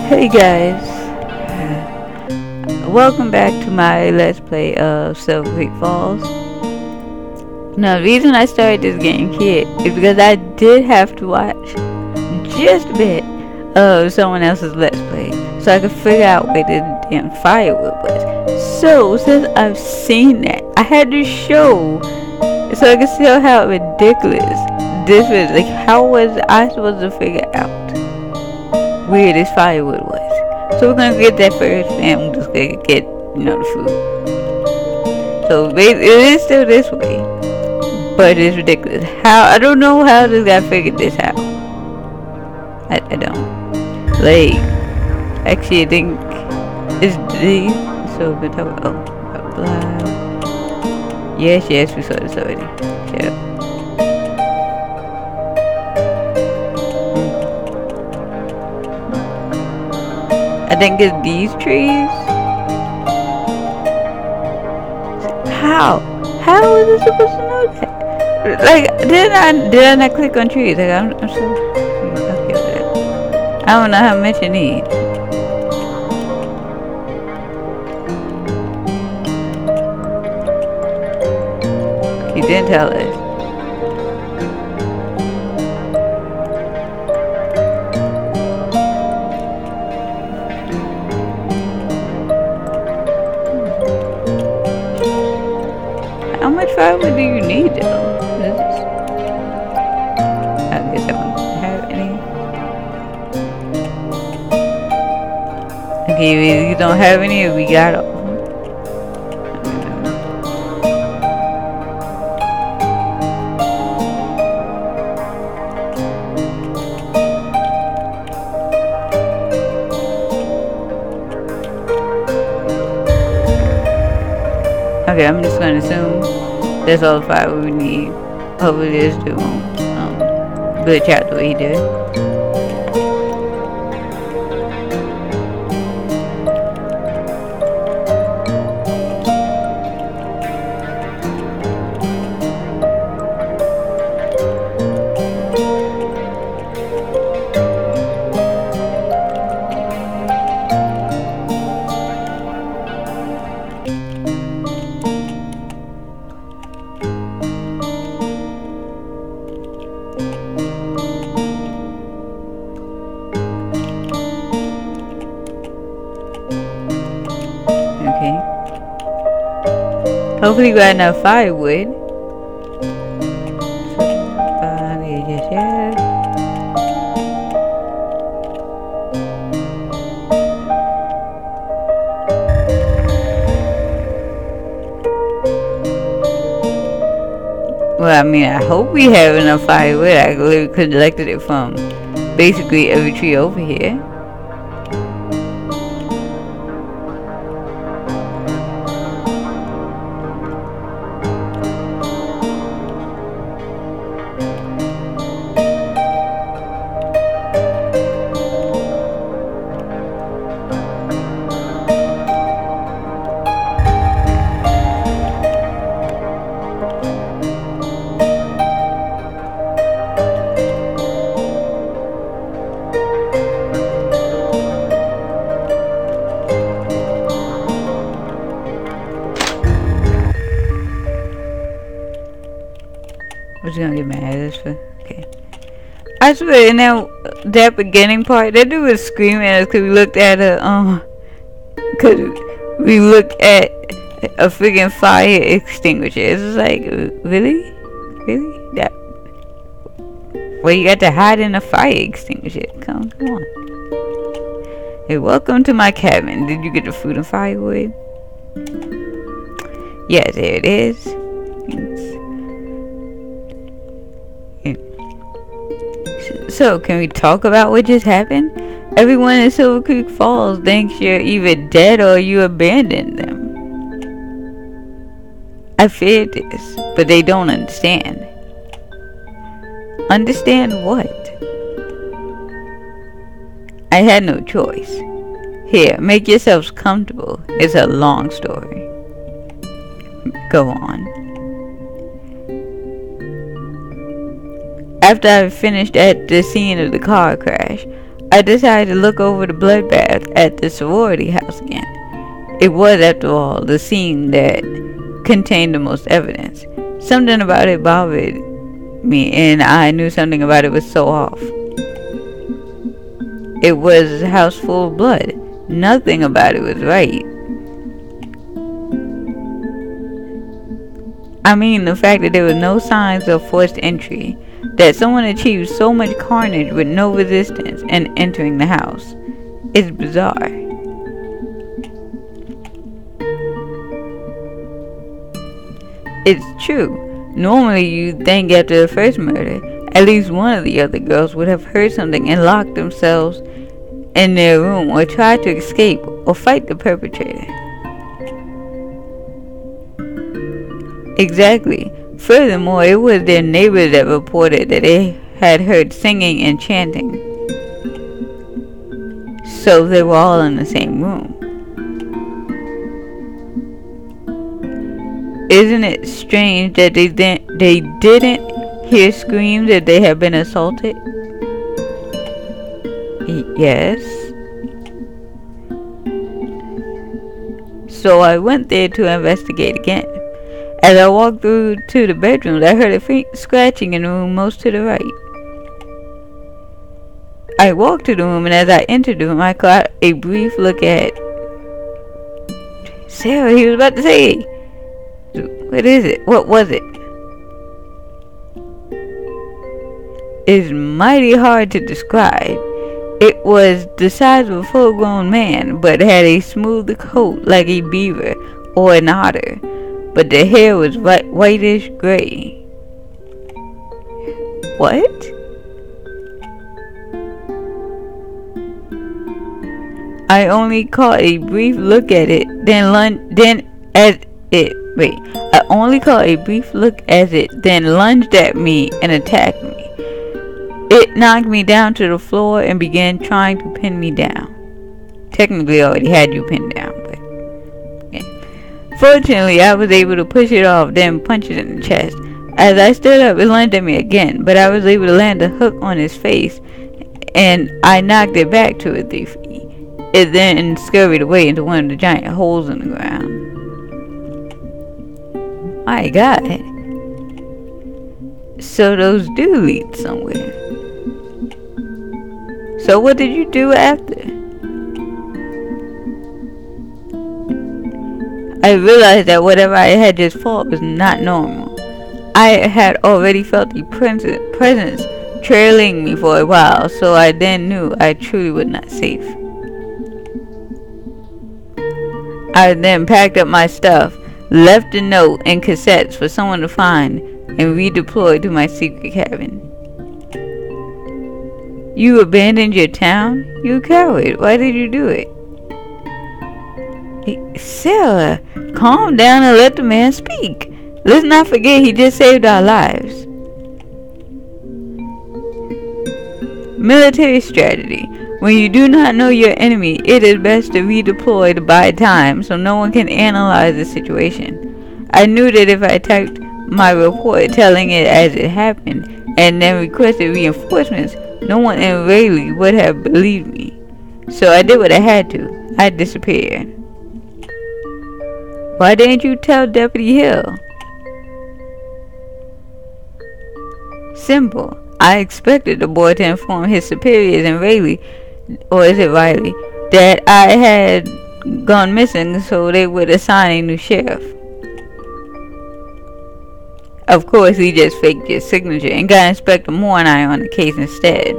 Hey guys, welcome back to my Let's Play of Silver Creek Falls. Now, the reason I started this game here is because I did have to watch just a bit of someone else's Let's Play so I could figure out where the damn firewood was. So, since I've seen that, I had to show so I could see how ridiculous this was. Like, how was I supposed to figure out where this firewood was? So we're gonna get that first, and we're just gonna get, the food. So it is still this way, but it's ridiculous. How? I don't know how this guy figured this out. I don't. Like, actually, I think it's these. So we're gonna talk about. Blah. Yes, we saw this already. Shut up. I think it's these trees. How? How was I supposed to know that? Like, did I not click on trees? Like, I'm so okay with it. I don't know how much you need. He didn't tell us. How much firewood do you need, though? I guess I don't have any. Okay, you don't have any, or we got all. Okay, I'm just gonna assume that's all the firewood we need. Hopefully this dude won't glitch out the way he did. Hopefully we got enough firewood. Yeah. Well, I mean, I hope we have enough firewood. I literally collected it from basically every tree over here. What's gonna get mad at this for? Okay. I swear, in that beginning part, that dude was screaming at us because we looked at a freaking fire extinguisher. It's just like, really? That? Well, you got to hide in a fire extinguisher. Come on. Hey, welcome to my cabin. Did you get the food and firewood? Yeah, there it is. So, can we talk about what just happened? Everyone in Silver Creek Falls thinks you're either dead or you abandoned them. I feared this, but they don't understand. Understand what? I had no choice. Here, make yourselves comfortable. It's a long story. Go on. After I finished at the scene of the car crash, I decided to look over the bloodbath at the sorority house again. It was, after all, the scene that contained the most evidence. Something about it bothered me, and I knew something about it was so off. It was a house full of blood. Nothing about it was right. I mean, the fact that there were no signs of forced entry, that someone achieved so much carnage with no resistance in entering the house, is bizarre. It's true. Normally you'd think after the first murder, at least one of the other girls would have heard something and locked themselves in their room or tried to escape or fight the perpetrator. Exactly. Furthermore, it was their neighbors that reported that they had heard singing and chanting. So they were all in the same room. Isn't it strange that they didn't hear screams that they had been assaulted? Yes. So I went there to investigate again. As I walked through to the bedrooms, I heard a faint scratching in the room most to the right. I walked to the room, and as I entered the room, I caught a brief look at Sarah. He was about to say, "What is it? What was it?" It's mighty hard to describe. It was the size of a full-grown man, but had a smooth coat like a beaver or an otter. But the hair was whitish gray. What? I only caught a brief look at it, I only caught a brief look as it then lunged at me and attacked me. It knocked me down to the floor and began trying to pin me down. Technically, I already had you pinned down, but yeah. Fortunately, I was able to push it off, then punch it in the chest. As I stood up, it lunged at me again, but I was able to land a hook on his face, and I knocked it back 2 or 3 feet. It then scurried away into one of the giant holes in the ground. My God. So those do lead somewhere. So what did you do after? I realized that whatever I had just fought was not normal. I had already felt the presence trailing me for a while, so I then knew I truly was not safe. I then packed up my stuff, left a note and cassettes for someone to find, and redeployed to my secret cabin. You abandoned your town? You coward. Why did you do it? Hey, Sarah, calm down and let the man speak. Let's not forget he just saved our lives. Military strategy. When you do not know your enemy, it is best to redeploy to buy time so no one can analyze the situation. I knew that if I typed my report telling it as it happened and then requested reinforcements, no one in Raleigh would have believed me. So I did what I had to. I disappeared. Why didn't you tell Deputy Hill? Simple. I expected the boy to inform his superiors in Raleigh, or is it Riley, that I had gone missing so they would assign a new sheriff. Of course, he just faked his signature and got Inspector Moore and I on the case instead.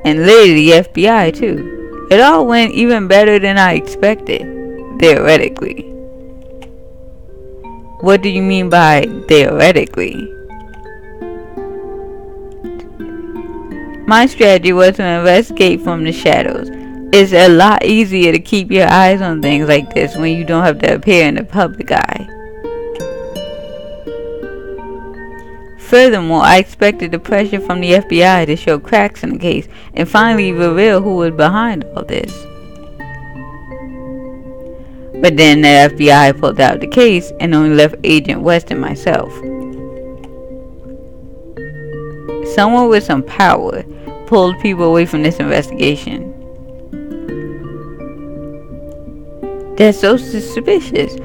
And later the FBI too. It all went even better than I expected, theoretically. What do you mean by theoretically? My strategy was to investigate from the shadows. It's a lot easier to keep your eyes on things like this when you don't have to appear in the public eye. Furthermore, I expected the pressure from the FBI to show cracks in the case and finally reveal who was behind all this. But then the FBI pulled out the case and only left Agent West and myself. Someone with some power pulled people away from this investigation. That's so suspicious.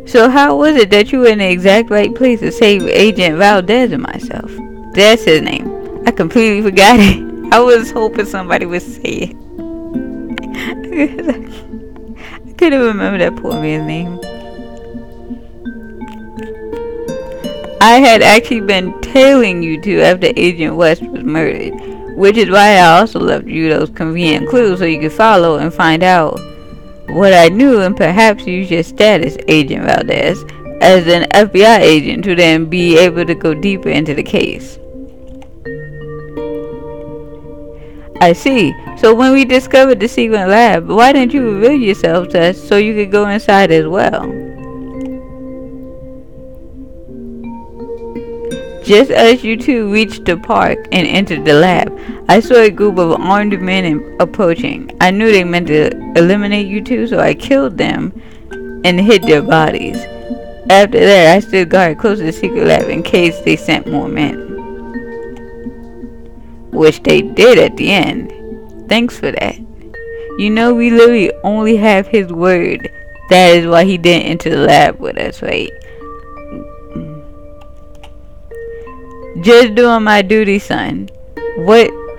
So how was it that you were in the exact right place to save Agent Valdez and myself? That's his name. I completely forgot it. I was hoping somebody would say it. I couldn't remember that poor man's name. I had actually been tailing you two after Agent West was murdered, which is why I also left you those convenient clues so you could follow and find out what I knew and perhaps use your status, Agent Valdez, as an FBI agent to then be able to go deeper into the case. I see. So when we discovered the secret lab, why didn't you reveal yourself to us so you could go inside as well? Just as you two reached the park and entered the lab, I saw a group of armed men approaching. I knew they meant to eliminate you two, so I killed them and hid their bodies. After that, I stood guard close to the secret lab in case they sent more men. Which they did at the end. Thanks for that. You know, we literally only have his word. That is why he didn't enter the lab with us, right? Just doing my duty, son.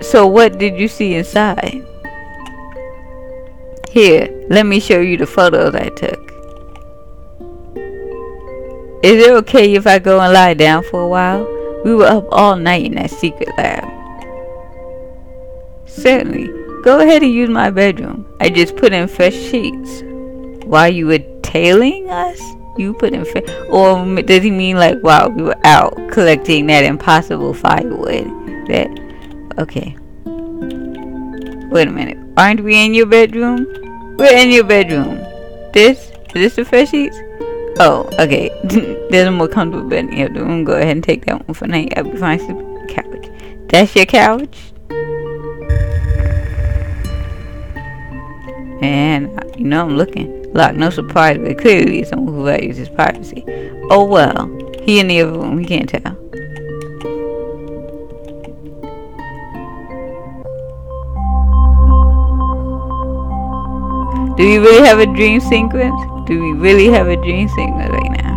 So what did you see inside? Here, let me show you the photos I took. Is it okay if I go and lie down for a while? We were up all night in that secret lab. Certainly. Go ahead and use my bedroom. I just put in fresh sheets. While you were tailing us? You put in fresh... Or does he mean like while we were out collecting that impossible firewood? That... Okay. Wait a minute. Aren't we in your bedroom? We're in your bedroom. Is this the fresh sheets? Oh, okay. There's a more comfortable bed in the room. Go ahead and take that one for night. I'll be fine sleeping on the couch. That's your couch? And you know I'm looking. Look, no surprise, but clearly it's someone who values his privacy. Oh well. He in the other room, he can't tell. Do we really have a dream sequence? Do we really have a dream sequence right now?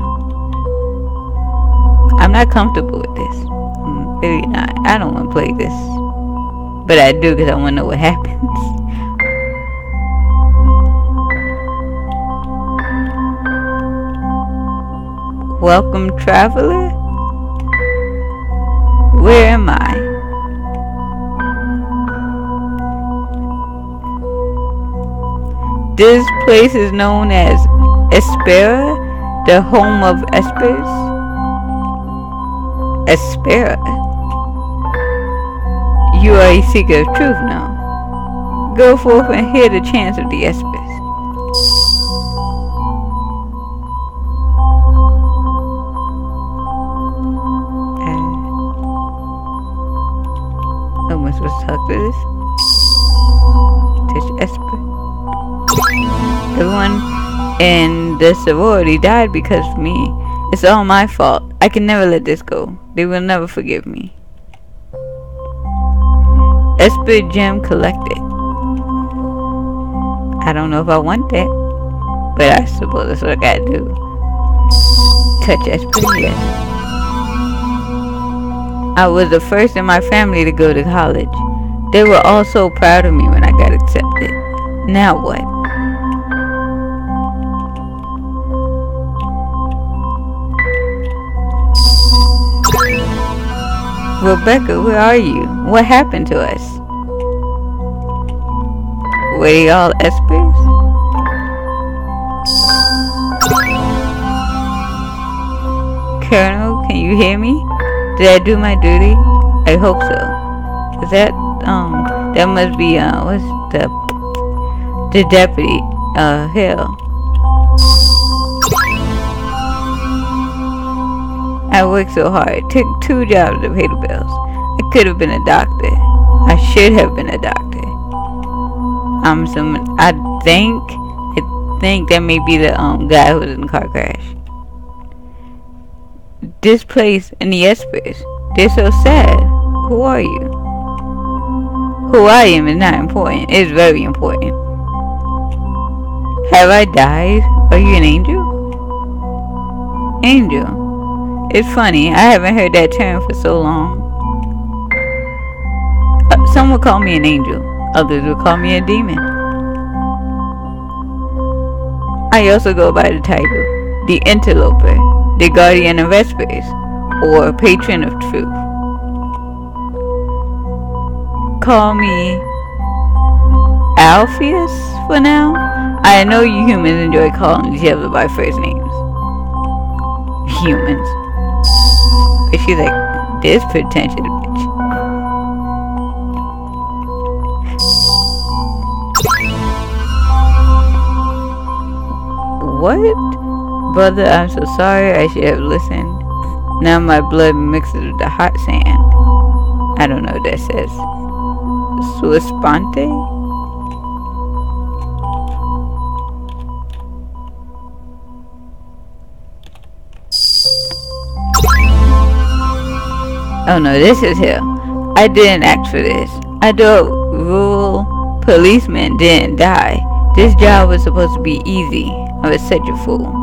I'm not comfortable with this. I'm really not. I don't want to play this. But I do because I want to know what happens. Welcome, traveler. Where am I? This place is known as Espera, the home of espers. Espera. You are a seeker of truth now. Go forth and hear the chants of the espers. Am I supposed to talk to this? Touch esper. Everyone in the sorority died because of me. It's all my fault. I can never let this go. They will never forgive me. Esper gem collected. I don't know if I want that, but I suppose that's what I gotta do. Touch esper, yes. I was the first in my family to go to college. They were all so proud of me when I got accepted. Now what? Rebecca, where are you? What happened to us? Were they all espers? Colonel, can you hear me? Did I do my duty? I hope so. Is that, that must be, what's the deputy, Hill. I worked so hard, took 2 jobs to pay the bills. I could have been a doctor. I should have been a doctor. I think that may be the, guy who was in the car crash. This place and the espers, they're so sad. Who are you? Who I am is not important. It's very important. Have I died? Are you an angel? Angel. It's funny, I haven't heard that term for so long. Some would call me an angel. Others would call me a demon. I also go by the title, the interloper, the guardian of vespers, or patron of truth. Call me Alpheus for now. I know you humans enjoy calling each other by first names. Humans. But she's like, this pretentious bitch. What? Brother, I'm so sorry. I should have listened. Now my blood mixes with the hot sand. I don't know what that says. Suespante? Oh no, this is hell. I didn't ask for this. I thought rural policemen didn't die. This job was supposed to be easy. I was such a fool.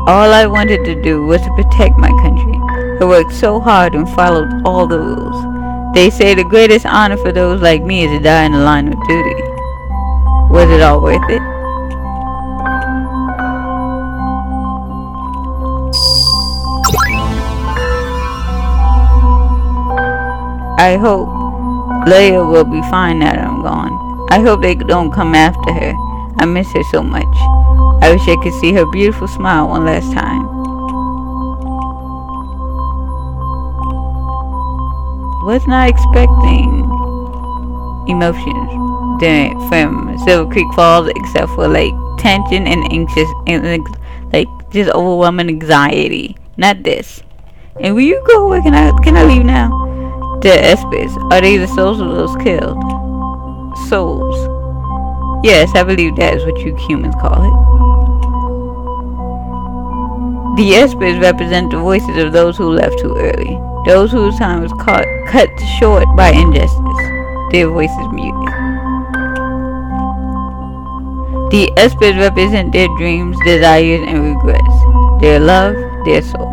All I wanted to do was to protect my country. I worked so hard and followed all the rules. They say the greatest honor for those like me is to die in the line of duty. Was it all worth it? I hope Leia will be fine now that I'm gone. I hope they don't come after her. I miss her so much. I wish I could see her beautiful smile one last time. Was not expecting emotions from Silver Creek Falls except for like tension and anxious and like just overwhelming anxiety. Not this. And will you go away? Can I leave now? The Espers, are they the souls of those killed? Souls. Yes, I believe that is what you humans call it. The Espers represent the voices of those who left too early. Those whose time was cut short by injustice. Their voices muted. The Espers represent their dreams, desires, and regrets. Their love, their soul.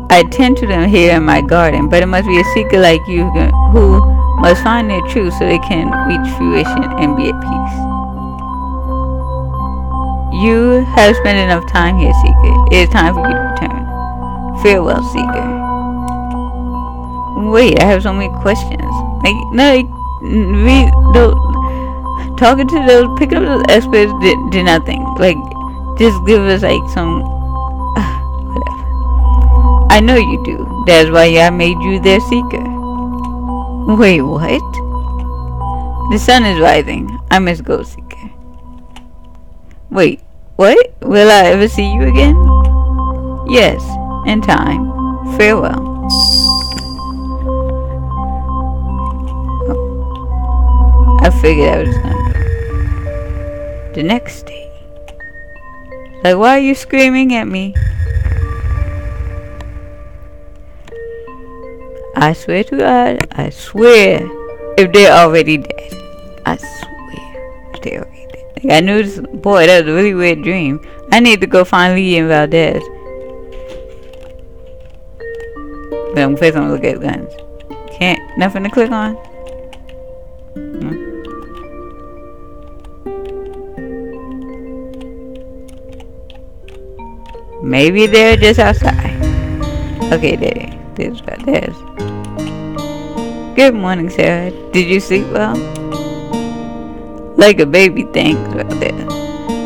I tend to them here in my garden, but it must be a seeker like you who must find their truth so they can reach fruition and be at peace. You have spent enough time here, Seeker. It is time for you to return. Farewell, Seeker. Wait, I have so many questions. Talking to those, picking up those experts did nothing. Like, just give us like some, whatever. I know you do. That's why I made you their Seeker. Wait, what? The sun is rising. I must go, Seeker. Wait, what? Will I ever see you again? Yes, in time. Farewell. Oh. I figured I was gonna do. The next day. Like, why are you screaming at me? I swear to God, I swear, if they're already dead. I swear, if they're already dead. Like, I knew this, boy, that was a really weird dream. I need to go find Lee and Valdez. But I'm first gonna look at guns. Can't, nothing to click on? No. Maybe they're just outside. Okay, there's Valdez. Good morning, Sarah. Did you sleep well? Like a baby, thanks, Valdez.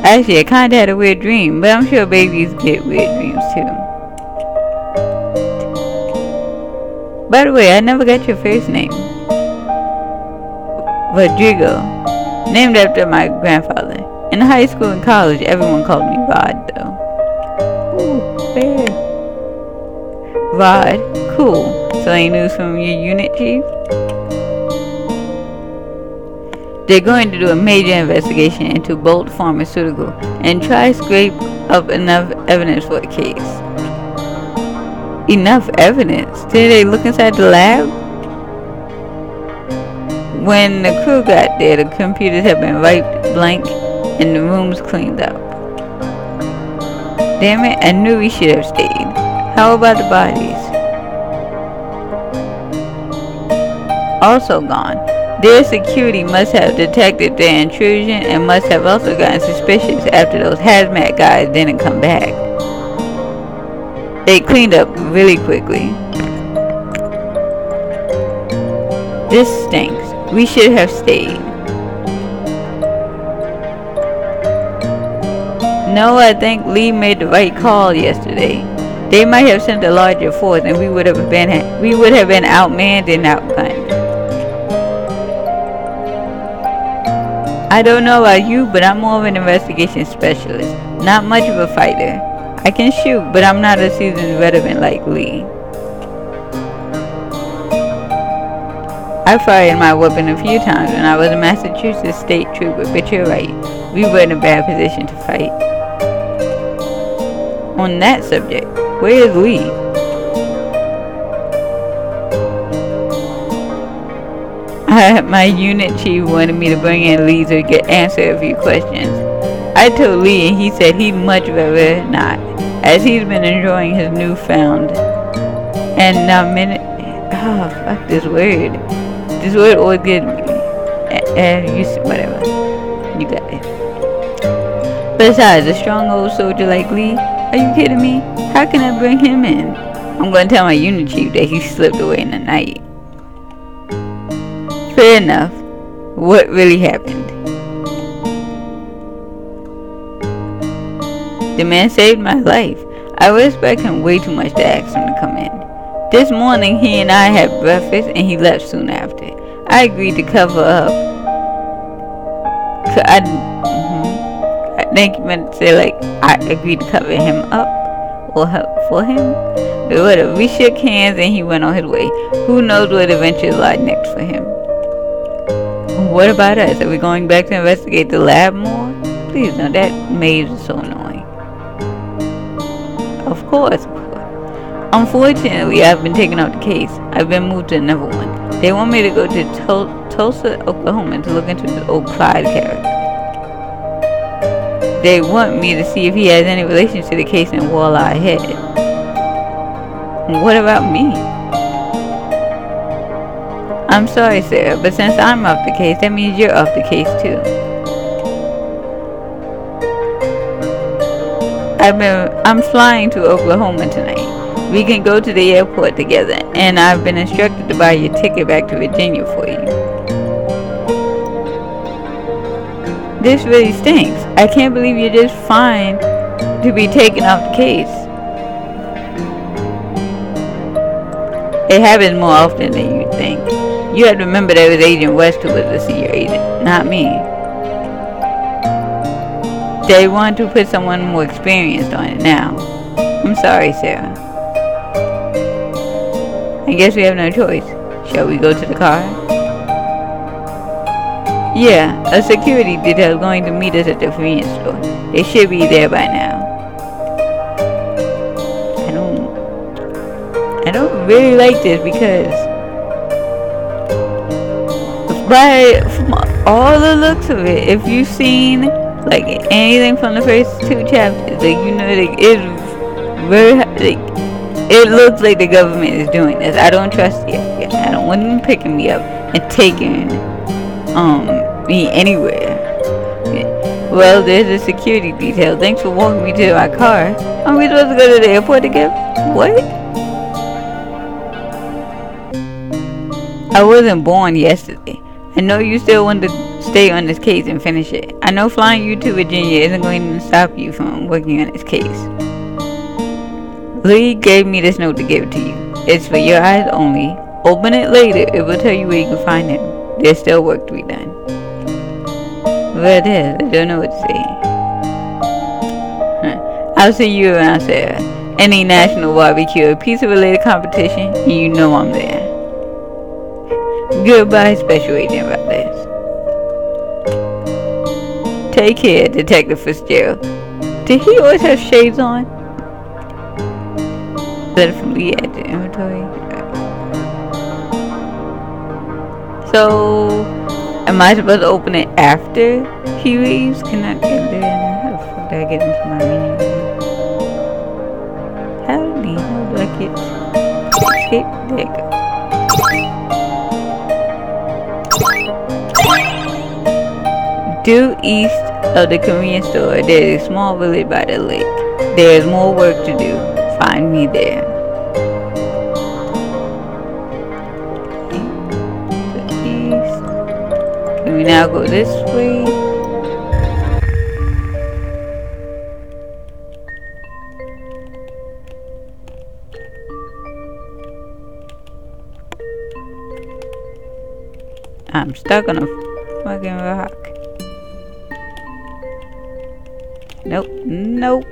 Actually, I kinda had a weird dream, but I'm sure babies get weird dreams too. By the way, I never got your first name. Rodrigo. Named after my grandfather. In high school and college, everyone called me Rod, though. Ooh, fair. Rod, cool. So any news from your unit, Chief? They're going to do a major investigation into Bolt Pharmaceutical and try to scrape up enough evidence for the case. Enough evidence? Did they look inside the lab? When the crew got there, the computers had been wiped blank and the rooms cleaned up. Damn it, I knew we should have stayed. How about the bodies? Also gone. Their security must have detected their intrusion and must have also gotten suspicious after those hazmat guys didn't come back. They cleaned up really quickly. This stinks. We should have stayed. No, I think Lee made the right call yesterday. They might have sent a larger force and we would have been outmanned and outgunned. I don't know about you, but I'm more of an investigation specialist. Not much of a fighter. I can shoot, but I'm not a seasoned veteran like Lee. I fired my weapon a few times when I was a Massachusetts state trooper, but you're right. We were in a bad position to fight. On that subject, where is Lee? My unit chief wanted me to bring in Lee to answer a few questions. I told Lee and he said he'd much rather not, as he's been enjoying his newfound fuck this word. This word always gets me. Whatever. You got it. Besides, a strong old soldier like Lee? Are you kidding me? How can I bring him in? I'm going to tell my unit chief that he slipped away in the night. Fair enough. What really happened? The man saved my life. I was expecting way too much to ask him to come in. This morning he and I had breakfast and he left soon after. I agreed to cover up. I think you meant to say like I agreed to cover him up or help for him. But whatever. We shook hands and he went on his way. Who knows what adventures lie next for him. What about us? Are we going back to investigate the lab more? Please no, that maze is so annoying. Of course. Unfortunately, I've been taken off the case. I've been moved to another one. They want me to go to Tulsa, Oklahoma to look into this old Clyde character. They want me to see if he has any relation to the case in Walleye Head. What about me? I'm sorry, Sarah, but since I'm off the case, that means you're off the case too. I'm flying to Oklahoma tonight. We can go to the airport together, and I've been instructed to buy your ticket back to Virginia for you. This really stinks. I can't believe you're just fine to be taken off the case. It happens more often than you think. You have to remember that it was Agent West who was the senior agent, not me. They want to put someone more experienced on it now. I'm sorry, Sarah. I guess we have no choice. Shall we go to the car? Yeah, a security detail is going to meet us at the convenience store. They should be there by now. I don't really like this because from all the looks of it, if you've seen like anything from the first two chapters, like you know, like it's very like it looks like the government is doing this. I don't trust the FBI. I don't want them picking me up and taking me anywhere. Well, there's a security detail. Thanks for walking me to my car. Are we supposed to go to the airport together? What? I wasn't born yesterday. I know you still want to stay on this case and finish it. I know flying you to Virginia isn't going to stop you from working on this case. Lee gave me this note to give to you. It's for your eyes only. Open it later. It will tell you where you can find him. There's still work to be done. Well, it is. I don't know what to say. I'll see you around, Sarah. Any national barbecue or pizza-related competition, you know I'm there. Goodbye, Special Agent Valdez. Take care, Detective Fitzgerald. Did he always have shades on? Letter from Lee at the inventory. So, am I supposed to open it after he leaves? Can I get there? How the fuck did I get into my menu? How the hell do I get escape? There you go. Due east of the convenience store, there is a small village by the lake. There is more work to do. Find me there. East. Can we now go this way? I'm stuck on a fucking rock. Nope, nope.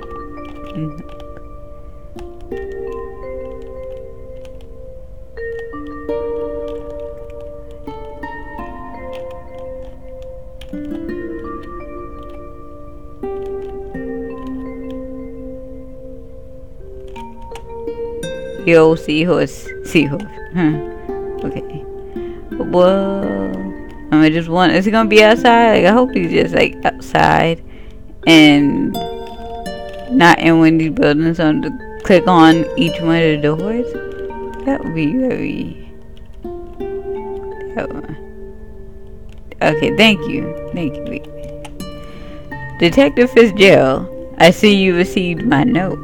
Yo, seahorse. Okay. Whoa. I just want. Is he gonna be outside? Like, I hope he's just like outside and not in one of these buildings. So to click on each one of the doors. That would be very. Okay, thank you. Detective Fitzgerald, I see you received my note.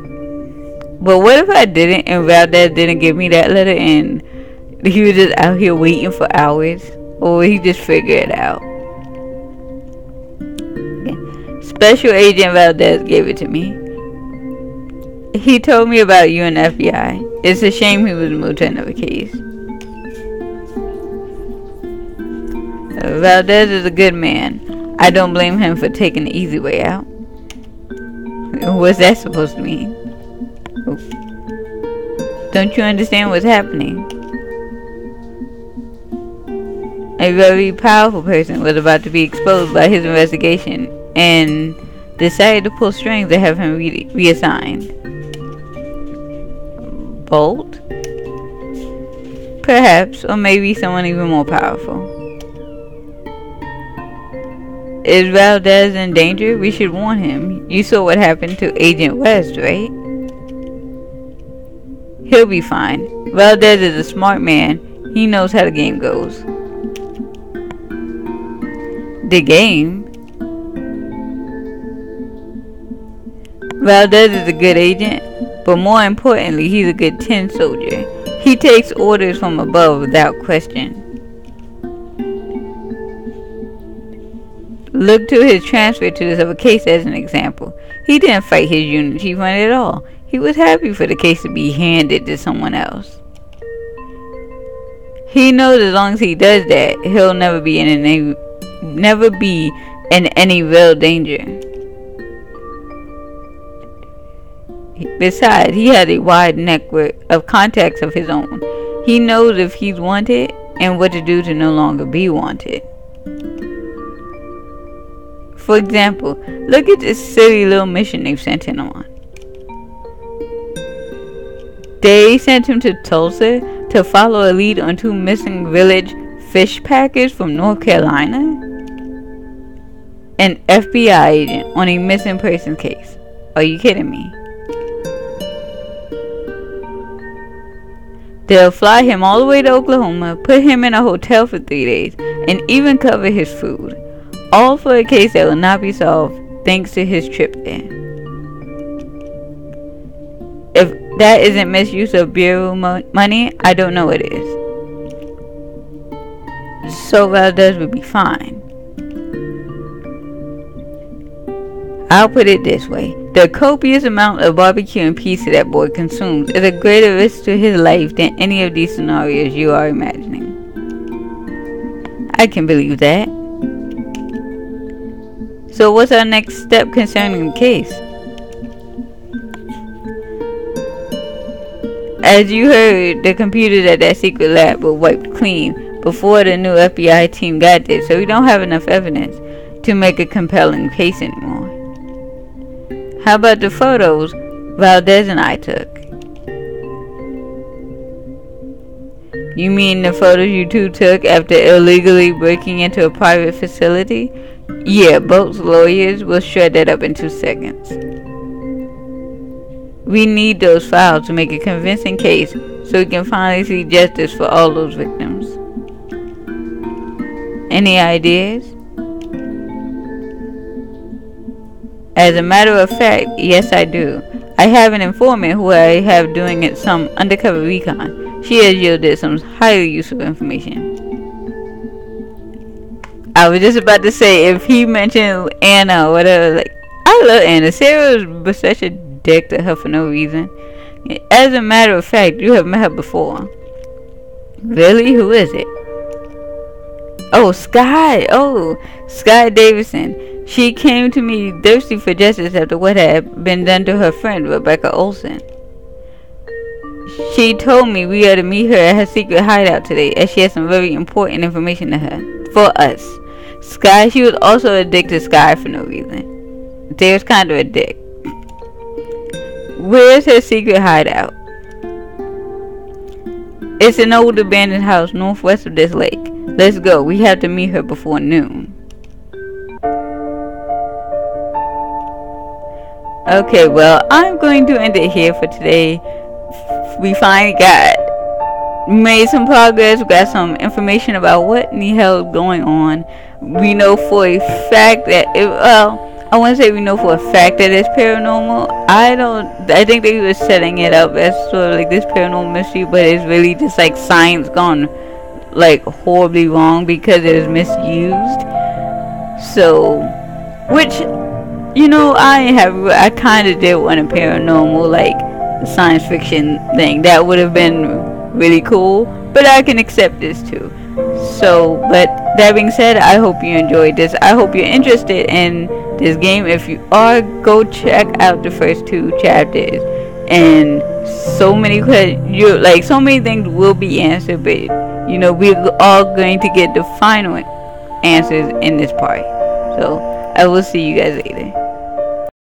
But what if I didn't and Valdez didn't give me that letter and he was just out here waiting for hours? Or he just figure it out? Okay. Special Agent Valdez gave it to me. He told me about you and the FBI. It's a shame he was moved to another case. Valdez is a good man. I don't blame him for taking the easy way out. What's that supposed to mean? Oh. Don't you understand what's happening? A very powerful person was about to be exposed by his investigation and decided to pull strings to have him reassigned. Bolt? Perhaps, or maybe someone even more powerful. Is Valdez in danger? We should warn him. You saw what happened to Agent West, right? He'll be fine. Valdez is a smart man. He knows how the game goes. The game? Valdez is a good agent, but more importantly, he's a good tin soldier. He takes orders from above without question. Look to his transfer to this other case as an example. He didn't fight his unit chief on it at all. He was happy for the case to be handed to someone else. He knows as long as he does that, he'll never be in any real danger. Besides, he has a wide network of contacts of his own. He knows if he's wanted and what to do to no longer be wanted. For example, look at this silly little mission they've sent him on. They sent him to Tulsa to follow a lead on 2 missing village fish packers from North Carolina? An FBI agent on a missing person case. Are you kidding me? They'll fly him all the way to Oklahoma, put him in a hotel for 3 days, and even cover his food. All for a case that will not be solved thanks to his trip there. If that isn't misuse of bureau money, I don't know what is. So Valdez would be fine. I'll put it this way. The copious amount of barbecue and pizza that boy consumes is a greater risk to his life than any of these scenarios you are imagining. I can believe that. So what's our next step concerning the case? As you heard, the computers at that secret lab were wiped clean before the new FBI team got there, so we don't have enough evidence. to make a compelling case anymore. How about the photos Valdez and I took? You mean the photos you two took after illegally breaking into a private facility? Yeah, both lawyers will shred that up in 2 seconds. We need those files to make a convincing case so we can finally see justice for all those victims. Any ideas? As a matter of fact, yes I do. I have an informant who I have doing some undercover recon. She has yielded some highly useful information. I was just about to say, if he mentioned Anna or whatever, like, I love Anna. Sarah was such a dick to her for no reason. As a matter of fact, you have met her before. Really? Who is it? Oh, Sky. Oh, Sky Davidson. She came to me thirsty for justice after what had been done to her friend, Rebecca Olsen. She told me we are to meet her at her secret hideout today, as she has some very important information to her. For us. Sky, she was also a dick to Sky for no reason. There's kind of a dick. Where's her secret hideout? It's an old abandoned house northwest of this lake. Let's go. We have to meet her before noon. Okay, well, I'm going to end it here for today. We finally made some progress. We got some information about what in the hell is going on. We know for a fact that I want to say we know for a fact that it's paranormal. I think they were setting it up as sort of like this paranormal mystery, but it's really just like science gone like horribly wrong because it is misused. So, which, you know, I kind of did want a paranormal like science fiction thing. That would have been really cool, but I can accept this too. So, but that being said, I hope you enjoyed this. I hope you're interested in this game. If you are, go check out the first 2 chapters, and so many things will be answered, but you know, we're all going to get the final answers in this part. So I will see you guys later.